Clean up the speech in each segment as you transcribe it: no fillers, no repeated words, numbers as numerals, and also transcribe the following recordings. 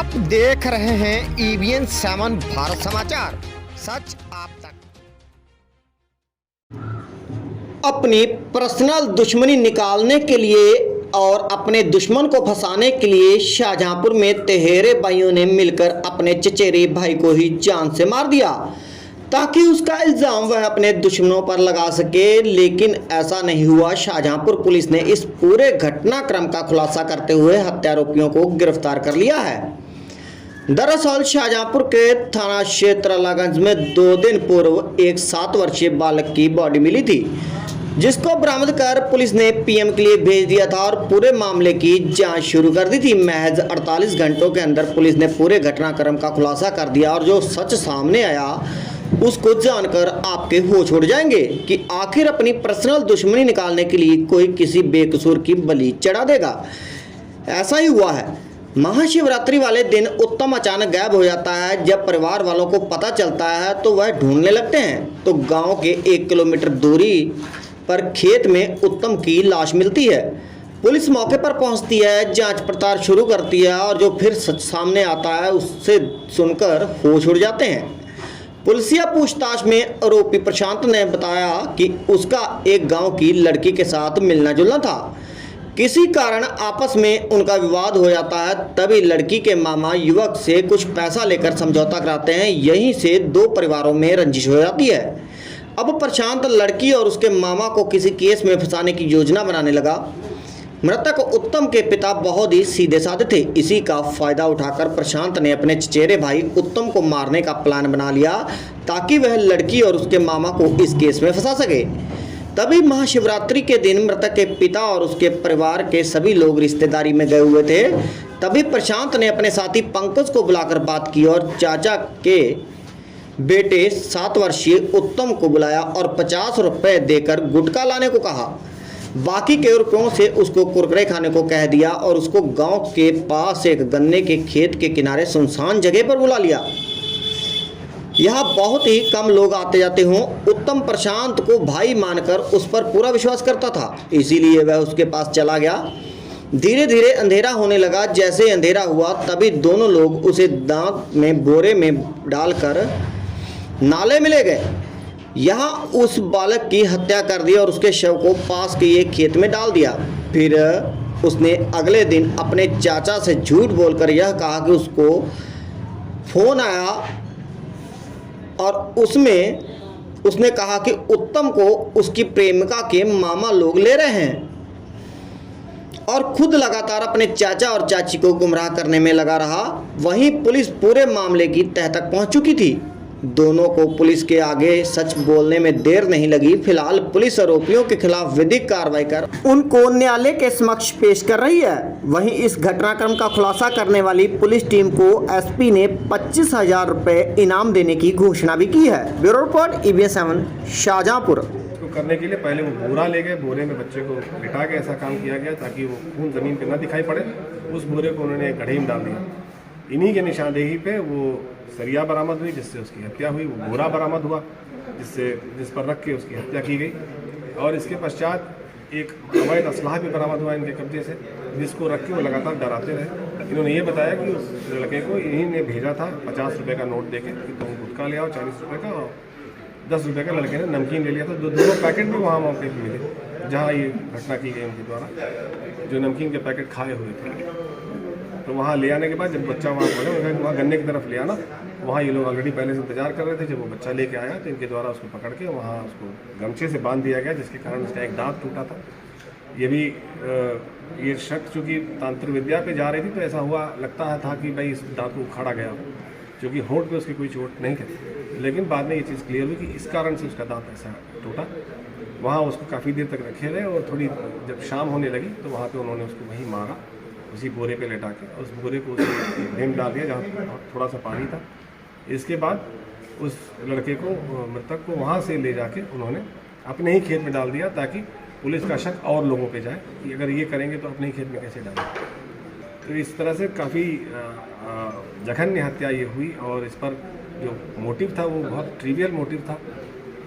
आप देख रहे हैं EBN 7 भारत समाचार, सच आप तक। अपनी पर्सनल दुश्मनी निकालने के लिए और अपने दुश्मन को फंसाने के लिए शाहजहांपुर में तेहरे भाइयों ने मिलकर अपने चचेरे भाई को ही जान से मार दिया ताकि उसका इल्जाम वह अपने दुश्मनों पर लगा सके, लेकिन ऐसा नहीं हुआ। शाहजहांपुर पुलिस ने इस पूरे घटनाक्रम का खुलासा करते हुए हत्यारोपियों को गिरफ्तार कर लिया है। दरअसल शाहजहांपुर के थाना क्षेत्र अलागंज में 2 दिन पूर्व एक 7 वर्षीय बालक की बॉडी मिली थी, जिसको बरामद कर पुलिस ने पीएम के लिए भेज दिया था और पूरे मामले की जांच शुरू कर दी थी। महज 48 घंटों के अंदर पुलिस ने पूरे घटनाक्रम का खुलासा कर दिया और जो सच सामने आया उसको जानकर आपके होश उड़ जाएंगे कि आखिर अपनी पर्सनल दुश्मनी निकालने के लिए कोई किसी बेकसूर की बलि चढ़ा देगा। ऐसा ही हुआ है। महाशिवरात्रि वाले दिन उत्तम अचानक गायब हो जाता है। जब परिवार वालों को पता चलता है तो वह ढूंढने लगते हैं तो गांव के 1 किलोमीटर दूरी पर खेत में उत्तम की लाश मिलती है। पुलिस मौके पर पहुंचती है, जांच पड़ताल शुरू करती है और जो फिर सच सामने आता है उससे सुनकर होश उड़ जाते हैं। पुलिसिया पूछताछ में आरोपी प्रशांत ने बताया कि उसका एक गांव की लड़की के साथ मिलना जुलना था। किसी कारण आपस में उनका विवाद हो जाता है, तभी लड़की के मामा युवक से कुछ पैसा लेकर समझौता कराते हैं। यहीं से 2 परिवारों में रंजिश हो जाती है। अब प्रशांत लड़की और उसके मामा को किसी केस में फंसाने की योजना बनाने लगा। मृतक उत्तम के पिता बहुत ही सीधे साधे थे। इसी का फायदा उठाकर प्रशांत ने अपने चचेरे भाई उत्तम को मारने का प्लान बना लिया ताकि वह लड़की और उसके मामा को इस केस में फंसा सके। तभी महाशिवरात्रि के दिन मृतक के पिता और उसके परिवार के सभी लोग रिश्तेदारी में गए हुए थे। तभी प्रशांत ने अपने साथी पंकज को बुलाकर बात की और चाचा के बेटे 7 वर्षीय उत्तम को बुलाया और 50 रुपए देकर गुटखा लाने को कहा। बाकी के रुपयों से उसको कुरकुरे खाने को कह दिया और उसको गांव के पास एक गन्ने के खेत के किनारे सुनसान जगह पर बुला लिया। यहाँ बहुत ही कम लोग आते जाते हों। उत्तम प्रशांत को भाई मानकर उस पर पूरा विश्वास करता था, इसीलिए वह उसके पास चला गया। धीरे धीरे अंधेरा होने लगा। जैसे अंधेरा हुआ तभी दोनों लोग उसे दांत में बोरे में डालकर नाले में ले गए। यहाँ उस बालक की हत्या कर दी और उसके शव को पास के एक खेत में डाल दिया। फिर उसने अगले दिन अपने चाचा से झूठ बोलकर यह कहा कि उसको फोन आया और उसमें उसने कहा कि उत्तम को उसकी प्रेमिका के मामा लोग ले रहे हैं और खुद लगातार अपने चाचा और चाची को गुमराह करने में लगा रहा। वहीं पुलिस पूरे मामले की तह तक पहुंच चुकी थी। दोनों को पुलिस के आगे सच बोलने में देर नहीं लगी। फिलहाल पुलिस आरोपियों के खिलाफ विधिक कार्रवाई कर उनको न्यायालय के समक्ष पेश कर रही है। वहीं इस घटनाक्रम का खुलासा करने वाली पुलिस टीम को एसपी ने 25,000 रुपए इनाम देने की घोषणा भी की है। Bureau report EBN 7 Shahjahanpur. करने के लिए पहले वो बोरा ले गए, बोरे में बच्चे को लिटा के ऐसा काम किया गया ताकि वो खून जमीन पे न दिखाई पड़े। उस बोरे को उन्होंने गड्ढे में डाल दिया। इन्हीं के निशानदेही पे वो सरिया बरामद हुई जिससे उसकी हत्या हुई। वो बोरा बरामद हुआ जिस पर रख के उसकी हत्या की गई। और इसके पश्चात एक अवैध असलाह भी बरामद हुआ इनके कब्जे से, जिसको रख के वो लगातार डराते रहे। इन्होंने ये बताया कि उस लड़के को इन्हीं ने भेजा था 50 रुपये का नोट देके कि तुम गुटखा ले आओ 40 रुपये का, और 10 रुपये का लड़के ने नमकीन ले लिया था। दोनों पैकेट भी वहाँ मौके पर मिले जहाँ ये घटना की गई उनके द्वारा, जो नमकीन के पैकेट खाए हुए थे। तो वहाँ ले आने के बाद जब बच्चा वहाँ पड़े, वहाँ गन्ने की तरफ ले आना, वहाँ ये लोग ऑलरेडी पहले से इंतजार कर रहे थे। जब वो बच्चा लेके आया तो इनके द्वारा उसको पकड़ के वहाँ उसको गमछे से बांध दिया गया, जिसके कारण उसका एक दांत टूटा था। ये भी ये शक चूँकि तांत्रिक विद्या पे जा रही थी तो ऐसा हुआ लगता था कि भाई इस दांत को उखाड़ा गया, क्योंकि होंठ पे उसकी कोई चोट नहीं थी। लेकिन बाद में ये चीज़ क्लियर हुई कि इस कारण से उसका दांत ऐसा टूटा। वहाँ उसको काफ़ी देर तक रखे रहे और थोड़ी जब शाम होने लगी तो वहाँ पर उन्होंने उसको वहीं मारा, उसी बोरे पे लेटा के। उस बोरे को उसी ढेम डाल दिया जहाँ थोड़ा सा पानी था। इसके बाद उस लड़के को, मृतक को वहाँ से ले जाके उन्होंने अपने ही खेत में डाल दिया ताकि पुलिस का शक और लोगों पे जाए कि अगर ये करेंगे तो अपने ही खेत में कैसे डालें। तो इस तरह से काफ़ी जघन्य हत्या ये हुई। और इस पर जो मोटिव था वो बहुत ट्रिवियल मोटिव था।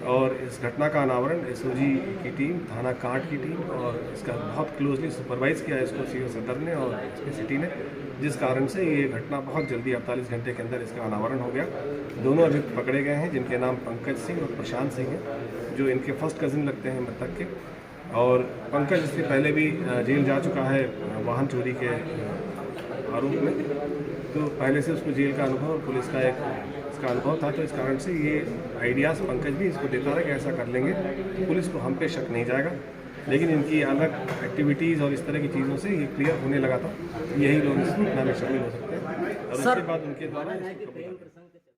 और इस घटना का अनावरण एसओजी की टीम, थाना कांट की टीम और इसका बहुत क्लोजली सुपरवाइज किया इसको सीओ सदर ने और एसपी सिटी ने, जिस कारण से ये घटना बहुत जल्दी 48 घंटे के अंदर इसका अनावरण हो गया। दोनों अभियुक्त पकड़े गए हैं जिनके नाम पंकज सिंह और प्रशांत सिंह हैं, जो इनके फर्स्ट कजिन लगते हैं मृतक के। और पंकज इससे पहले भी जेल जा चुका है वाहन चोरी के आरोप में, तो पहले से उसको जेल का अनुभव और पुलिस का इसका अनुभव था, तो इस कारण से ये आइडियाज़ पंकज भी इसको देता रहा कि ऐसा कर लेंगे, तो पुलिस को हम पे शक नहीं जाएगा। लेकिन इनकी अलग एक्टिविटीज़ और इस तरह की चीज़ों से ये क्लियर होने लगा था, यही लोग इस घटना में शामिल हो सकते हैं और उसके बाद उनके द्वारा